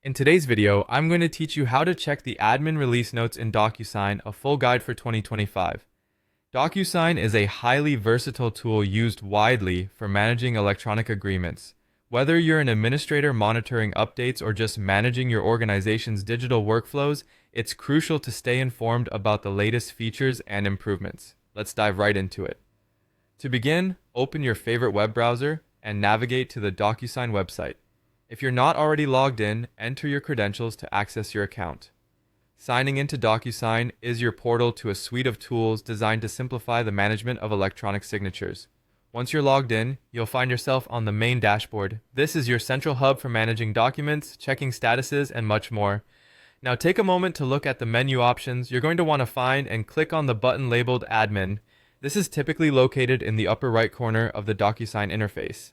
In today's video, I'm going to teach you how to check the admin release notes in DocuSign, a full guide for 2025. DocuSign is a highly versatile tool used widely for managing electronic agreements. Whether you're an administrator monitoring updates or just managing your organization's digital workflows, it's crucial to stay informed about the latest features and improvements. Let's dive right into it. To begin, open your favorite web browser and navigate to the DocuSign website. If you're not already logged in, enter your credentials to access your account. Signing into DocuSign is your portal to a suite of tools designed to simplify the management of electronic signatures. Once you're logged in, you'll find yourself on the main dashboard. This is your central hub for managing documents, checking statuses, and much more. Now take a moment to look at the menu options. You're going to want to find and click on the button labeled Admin. This is typically located in the upper right corner of the DocuSign interface.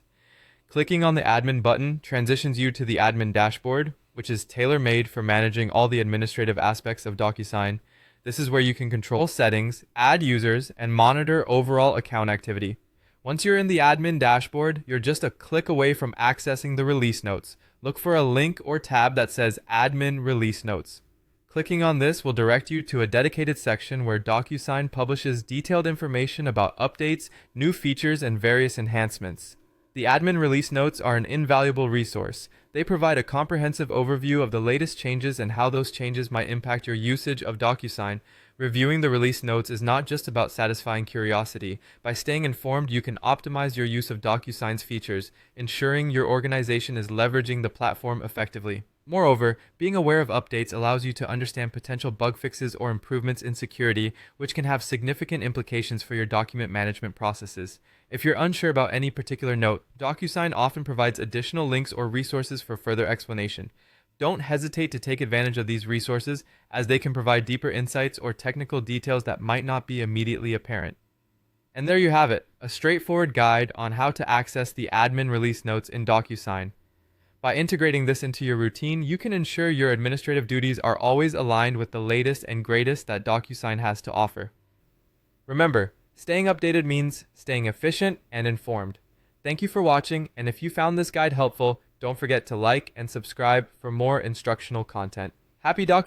Clicking on the Admin button transitions you to the Admin dashboard, which is tailor-made for managing all the administrative aspects of DocuSign. This is where you can control settings, add users, and monitor overall account activity. Once you're in the Admin dashboard, you're just a click away from accessing the release notes. Look for a link or tab that says Admin Release Notes. Clicking on this will direct you to a dedicated section where DocuSign publishes detailed information about updates, new features, and various enhancements. The admin release notes are an invaluable resource. They provide a comprehensive overview of the latest changes and how those changes might impact your usage of DocuSign. Reviewing the release notes is not just about satisfying curiosity. By staying informed, you can optimize your use of DocuSign's features, ensuring your organization is leveraging the platform effectively. Moreover, being aware of updates allows you to understand potential bug fixes or improvements in security, which can have significant implications for your document management processes. If you're unsure about any particular note, DocuSign often provides additional links or resources for further explanation. Don't hesitate to take advantage of these resources, as they can provide deeper insights or technical details that might not be immediately apparent. And there you have it, a straightforward guide on how to access the admin release notes in DocuSign. By integrating this into your routine, you can ensure your administrative duties are always aligned with the latest and greatest that DocuSign has to offer. Remember, staying updated means staying efficient and informed. Thank you for watching, and if you found this guide helpful, don't forget to like and subscribe for more instructional content. Happy doc